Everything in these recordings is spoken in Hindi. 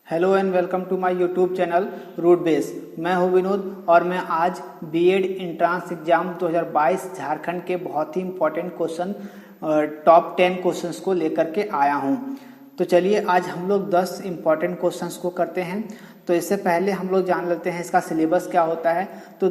Hello and welcome to my YouTube channel root base. मैं हूं विनोद और मैं आज बीएड इंट्रांस एग्जाम 2022 झारखंड के बहुत ही इंपॉर्टेंट क्वेश्चन टॉप 10 क्वेश्चंस को लेकर के आया हूं। तो चलिए आज हम लोग 10 इंपॉर्टेंट क्वेश्चंस को करते हैं। तो इससे पहले हम लोग जान लेते हैं इसका सिलेबस क्या होता है। तो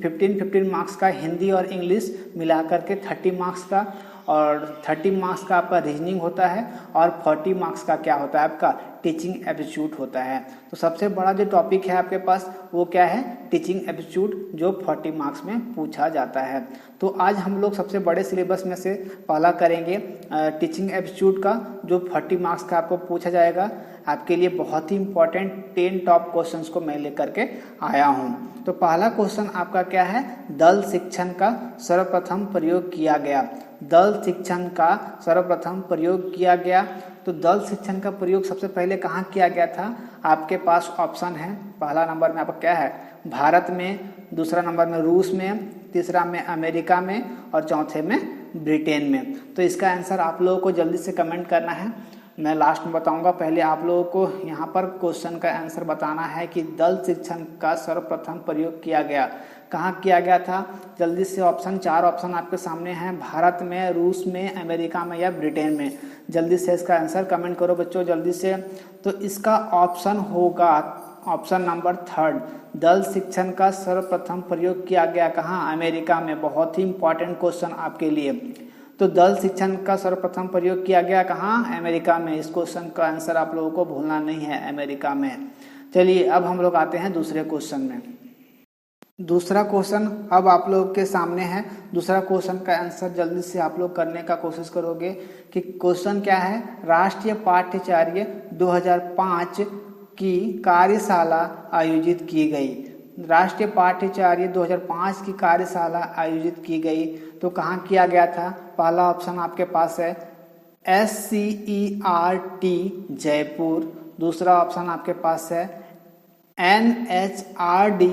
15 मार्क्स का हिंदी और इंग्लिश मिला करके 30 मार्क्स का, और 30 मार्क्स का आपका रीजनिंग होता है, और 40 मार्क्स का क्या होता है आपका टीचिंग एप्टीट्यूड होता है। तो सबसे बड़ा जो टॉपिक है आपके पास वो क्या है, टीचिंग एप्टीट्यूड, जो 40 मार्क्स में पूछा जाता है। तो आज हम लोग सबसे बड़े सिलेबस में से पहला करेंगे टीचिंग एप्टीट्यूड का, जो 40 मार्क्स का आपको पूछा जाएगा। आपके लिए बहुत ही इंपॉर्टेंट 10 टॉप क्वेश्चंस को मैं लेकर के आया हूँ। तो पहला क्वेश्चन आपका क्या है, दल शिक्षण का सर्वप्रथम प्रयोग किया गया। दल शिक्षण का सर्वप्रथम प्रयोग किया गया। तो दल शिक्षण का प्रयोग सबसे पहले कहाँ किया गया था, आपके पास ऑप्शन है। पहला नंबर में आपका क्या है, भारत में, दूसरा नंबर में रूस में, तीसरा में अमेरिका में, और चौथे में ब्रिटेन में। तो इसका आंसर आप लोगों को जल्दी से कमेंट करना है, मैं लास्ट में बताऊंगा। पहले आप लोगों को यहाँ पर क्वेश्चन का आंसर बताना है कि दल शिक्षण का सर्वप्रथम प्रयोग किया गया, कहाँ किया गया था। जल्दी से ऑप्शन, 4 ऑप्शन आपके सामने हैं, भारत में, रूस में, अमेरिका में या ब्रिटेन में। जल्दी से इसका आंसर कमेंट करो बच्चों, जल्दी से। तो इसका ऑप्शन होगा ऑप्शन नंबर 3, दल शिक्षण का सर्वप्रथम प्रयोग किया गया कहाँ, अमेरिका में। बहुत ही इंपॉर्टेंट क्वेश्चन आपके लिए। तो दल शिक्षण का सर्वप्रथम प्रयोग किया गया कहाँ, अमेरिका में। इस क्वेश्चन का आंसर आप लोगों को भूलना नहीं है, अमेरिका में। चलिए अब हम लोग आते हैं दूसरे क्वेश्चन में। दूसरा क्वेश्चन अब आप लोग के सामने है। दूसरा क्वेश्चन का आंसर जल्दी से आप लोग करने का कोशिश करोगे कि क्वेश्चन क्या है, राष्ट्रीय पाठ्यचर्या 2005 की कार्यशाला आयोजित की गई। राष्ट्रीय पाठ्यचर्या 2005 की कार्यशाला आयोजित की गई। तो कहाँ किया गया था, पहला ऑप्शन आपके पास है SCERT जयपुर, दूसरा ऑप्शन आपके पास है NHRD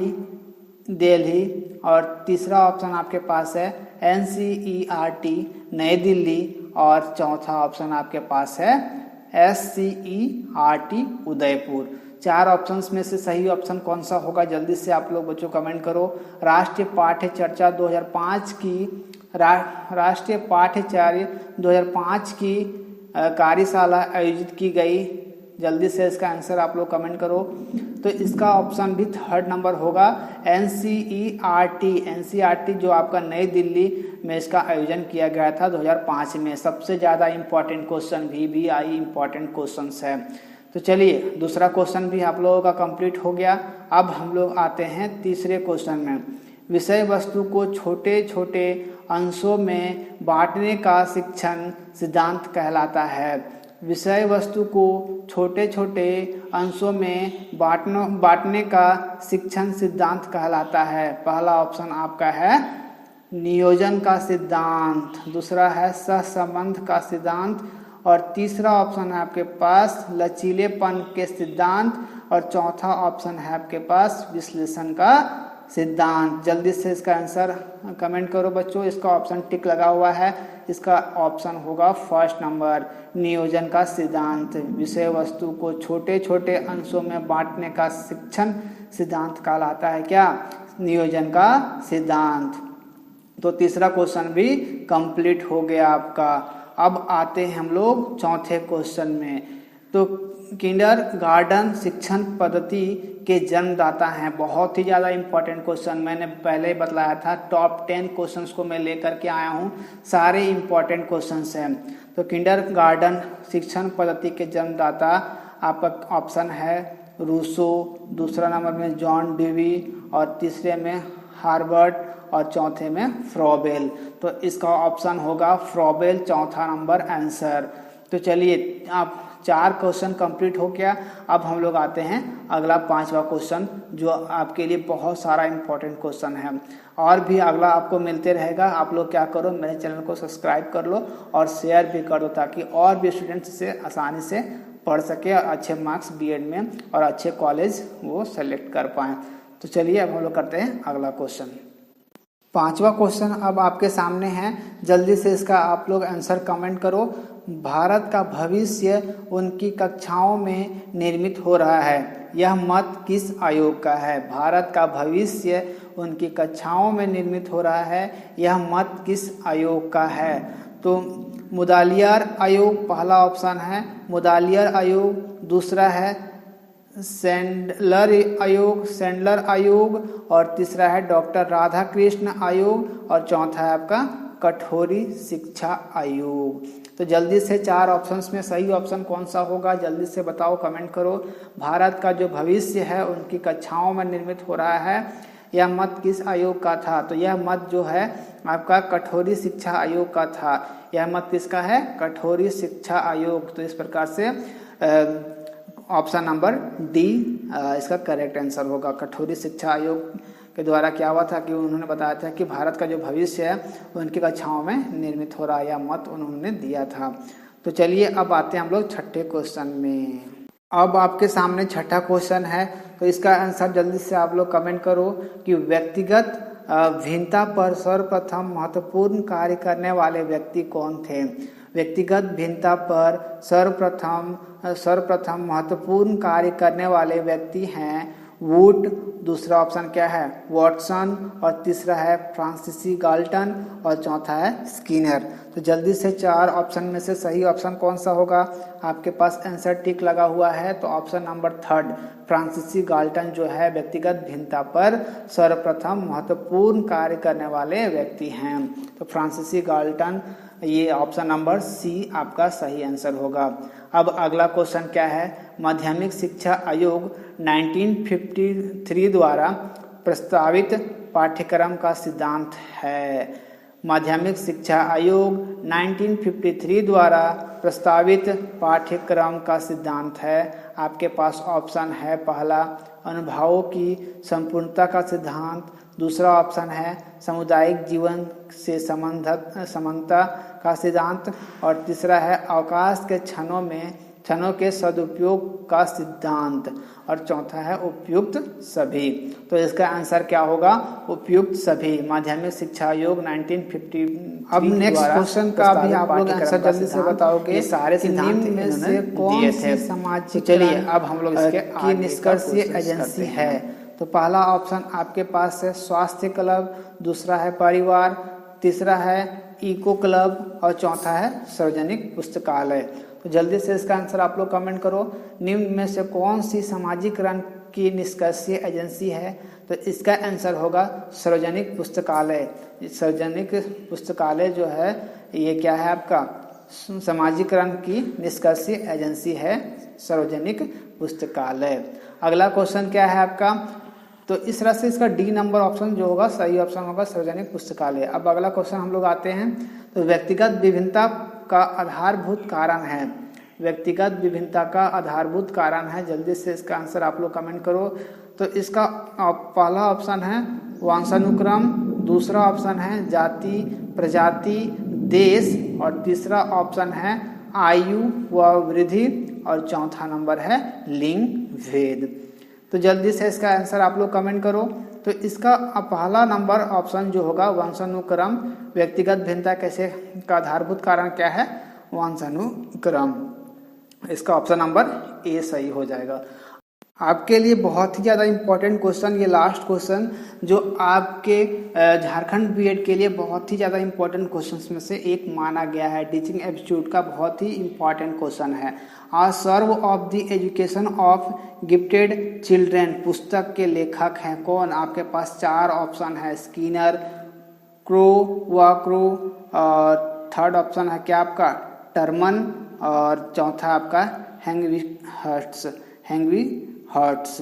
दिल्ली, और तीसरा ऑप्शन आपके पास है NCERT नई दिल्ली, और चौथा ऑप्शन आपके पास है SCERT उदयपुर। 4 ऑप्शंस में से सही ऑप्शन कौन सा होगा, जल्दी से आप लोग बच्चों कमेंट करो। राष्ट्रीय पाठ्यचर्या 2005 की राष्ट्रीय पाठ्यचर्या 2005 की कार्यशाला आयोजित की गई। जल्दी से इसका आंसर आप लोग कमेंट करो। तो इसका ऑप्शन भी 3rd नंबर होगा, NCERT जो आपका नई दिल्ली में इसका आयोजन किया गया था 2005 में। सबसे ज़्यादा important question, VBI important question है। तो चलिए दूसरा क्वेश्चन भी आप लोगों का कंप्लीट हो गया। अब हम लोग आते हैं तीसरे क्वेश्चन में। विषय वस्तु को छोटे छोटे अंशों में बांटने का शिक्षण सिद्धांत कहलाता है। विषय वस्तु को छोटे छोटे अंशों में बांटने का शिक्षण सिद्धांत कहलाता है। पहला ऑप्शन आपका है नियोजन का सिद्धांत, दूसरा है सहसंबंध का सिद्धांत, और तीसरा ऑप्शन है आपके पास लचीलेपन के सिद्धांत, और चौथा ऑप्शन है आपके पास विश्लेषण का सिद्धांत। जल्दी से इसका आंसर कमेंट करो बच्चों। इसका ऑप्शन टिक लगा हुआ है, इसका ऑप्शन होगा 1st नंबर, नियोजन का सिद्धांत। विषय वस्तु को छोटे छोटे अंशों में बांटने का शिक्षण सिद्धांत कहलाता है क्या, नियोजन का सिद्धांत। तो तीसरा क्वेश्चन भी कंप्लीट हो गया आपका। अब आते हैं हम लोग चौथे क्वेश्चन में। तो किंडरगार्टन शिक्षण पद्धति के जन्मदाता हैं। बहुत ही ज़्यादा इंपॉर्टेंट क्वेश्चन, मैंने पहले ही बतलाया था टॉप 10 क्वेश्चंस को मैं लेकर के आया हूँ, सारे इंपॉर्टेंट क्वेश्चंस हैं। तो किंडरगार्टन शिक्षण पद्धति के जन्मदाता आपका ऑप्शन है रूसो, दूसरा नंबर में जॉन डेवी, और तीसरे में हार्वर्ड, और चौथे में फ्रॉबेल। तो इसका ऑप्शन होगा फ्रॉबेल, चौथा नंबर आंसर। तो चलिए आप 4 क्वेश्चन कंप्लीट हो गया। अब हम लोग आते हैं अगला 5वां क्वेश्चन, जो आपके लिए बहुत सारा इंपॉर्टेंट क्वेश्चन है। और भी अगला आपको मिलते रहेगा। आप लोग क्या करो, मेरे चैनल को सब्सक्राइब कर लो और शेयर भी कर दो, ताकि और भी स्टूडेंट्स इसे आसानी से पढ़ सके और अच्छे मार्क्स बीएड में और अच्छे कॉलेज वो सेलेक्ट कर पाएँ। तो चलिए अब हम लोग करते हैं अगला क्वेश्चन। 5वां क्वेश्चन अब आपके सामने है, जल्दी से इसका आप लोग आंसर कमेंट करो। भारत का भविष्य उनकी कक्षाओं में निर्मित हो रहा है, यह मत किस आयोग का है? भारत का भविष्य उनकी कक्षाओं में निर्मित हो रहा है, यह मत किस आयोग का है? तो मुदालियार आयोग पहला ऑप्शन है, मुदालियार आयोग। दूसरा है सैंडलर आयोग और तीसरा है डॉक्टर राधाकृष्ण आयोग और चौथा है आपका कठोरी शिक्षा आयोग। तो जल्दी से 4 ऑप्शंस में सही ऑप्शन कौन सा होगा, जल्दी से बताओ, कमेंट करो। भारत का जो भविष्य है उनकी कक्षाओं में निर्मित हो रहा है, यह मत किस आयोग का था? तो यह मत जो है आपका कठोरी शिक्षा आयोग का था। यह मत किसका है? कठोरी शिक्षा आयोग। तो इस प्रकार से ऑप्शन नंबर डी इसका करेक्ट आंसर होगा। कठोरी शिक्षा आयोग के द्वारा क्या हुआ था कि उन्होंने बताया था कि भारत का जो भविष्य है उनकी कक्षाओं में निर्मित हो रहा है, यह मत उन्होंने दिया था। तो चलिए अब आते हैं हम लोग छठे क्वेश्चन में। अब आपके सामने छठा क्वेश्चन है, तो इसका आंसर जल्दी से आप लोग कमेंट करो कि व्यक्तिगत भिन्नता पर सर्वप्रथम महत्वपूर्ण कार्य करने वाले व्यक्ति कौन थे? व्यक्तिगत भिन्नता पर सर्वप्रथम महत्वपूर्ण कार्य करने वाले व्यक्ति हैं वुड, दूसरा ऑप्शन क्या है वॉटसन और तीसरा है फ्रांसीसी गाल्टन और चौथा है स्किनर। तो जल्दी से 4 ऑप्शन में से सही ऑप्शन कौन सा होगा? आपके पास आंसर टिक लगा हुआ है, तो ऑप्शन नंबर 3 फ्रांसीसी गाल्टन जो है व्यक्तिगत भिन्नता पर सर्वप्रथम महत्वपूर्ण कार्य करने वाले व्यक्ति हैं। तो फ्रांसीसी गाल्टन, ये ऑप्शन नंबर सी आपका सही आंसर होगा। अब अगला क्वेश्चन क्या है? माध्यमिक शिक्षा आयोग 1953 द्वारा प्रस्तावित पाठ्यक्रम का सिद्धांत है। माध्यमिक शिक्षा आयोग 1953 द्वारा प्रस्तावित पाठ्यक्रम का सिद्धांत है। आपके पास ऑप्शन है पहला अनुभवों की संपूर्णता का सिद्धांत, दूसरा ऑप्शन है सामुदायिक जीवन से समानता का सिद्धांत और तीसरा है अवकाश के क्षणों के सदुपयोग का सिद्धांत और चौथा है उपयुक्त सभी। तो इसका आंसर क्या होगा? उपयुक्त सभी। माध्यमिक शिक्षा आयोग 1950। अब नेक्स्ट क्वेश्चन का भी आप लोग आंसर जल्दी से बताओगे। सारे सिद्धांत में से कौन सी सामाजिक, चलिए अब हम लोग इसके निष्कर्षीय एजेंसी है। तो पहला ऑप्शन आपके पास है स्वास्थ्य क्लब, दूसरा है परिवार, तीसरा है इको क्लब और चौथा है सार्वजनिक पुस्तकालय। तो जल्दी से इसका आंसर आप लोग कमेंट करो। निम्न में से कौन सी सामाजिकरण की निष्कर्षीय एजेंसी है? तो इसका आंसर होगा सार्वजनिक पुस्तकालय। सार्वजनिक पुस्तकालय जो है ये क्या है आपका सामाजिकरण की निष्कर्षीय एजेंसी है, सार्वजनिक पुस्तकालय। अगला क्वेश्चन क्या है आपका? तो इस तरह से इसका डी नंबर ऑप्शन जो होगा सही ऑप्शन होगा सार्वजनिक पुस्तकालय। अब अगला क्वेश्चन हम लोग आते हैं, तो व्यक्तिगत विभिन्नता का आधारभूत कारण है। व्यक्तिगत विभिन्नता का आधारभूत कारण है, जल्दी से इसका आंसर आप लोग कमेंट करो। तो इसका पहला ऑप्शन है वंशानुक्रम, दूसरा ऑप्शन है जाति प्रजाति देश और तीसरा ऑप्शन है आयु व वृद्धि और चौथा नंबर है लिंग भेद। तो जल्दी से इसका आंसर आप लोग कमेंट करो। तो इसका पहला नंबर ऑप्शन जो होगा वंशानुक्रम, व्यक्तिगत भिन्नता कैसे का आधारभूत कारण क्या है? वंशानुक्रम। इसका ऑप्शन नंबर ए सही हो जाएगा। आपके लिए बहुत ही ज़्यादा इम्पोर्टेंट क्वेश्चन, ये लास्ट क्वेश्चन जो आपके झारखंड बीएड के लिए बहुत ही ज़्यादा इम्पोर्टेंट क्वेश्चंस में से एक माना गया है। टीचिंग एप्टीट्यूड का बहुत ही इम्पोर्टेंट क्वेश्चन है। A survey of the education of gifted children पुस्तक के लेखक हैं कौन? आपके पास 4 ऑप्शन है स्किनर, क्रो व क्रो और थर्ड ऑप्शन है क्या आपका टर्मन और चौथा आपका हेंगवी हर्ट्स।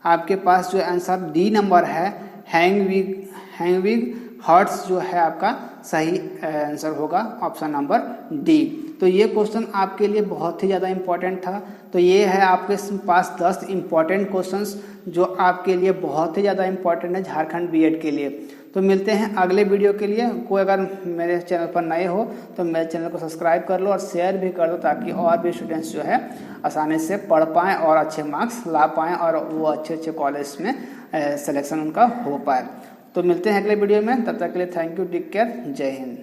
आपके पास जो आंसर डी नंबर है हेंगविग हर्ट्स जो है आपका सही आंसर होगा, ऑप्शन नंबर डी। तो ये क्वेश्चन आपके लिए बहुत ही ज़्यादा इम्पोर्टेंट था। तो ये है आपके पास 10 इम्पोर्टेंट क्वेश्चंस जो आपके लिए बहुत ही ज़्यादा इम्पोर्टेंट है झारखंड बीएड के लिए। तो मिलते हैं अगले वीडियो के लिए। कोई अगर मेरे चैनल पर नए हो तो मेरे चैनल को सब्सक्राइब कर लो और शेयर भी कर दो ताकि और भी स्टूडेंट्स जो है आसानी से पढ़ पाएँ और अच्छे मार्क्स ला पाएँ और वो अच्छे कॉलेज में सिलेक्शन उनका हो पाए। तो मिलते हैं अगले वीडियो में, तब तक के लिए थैंक यू, टेक केयर, जय हिंद।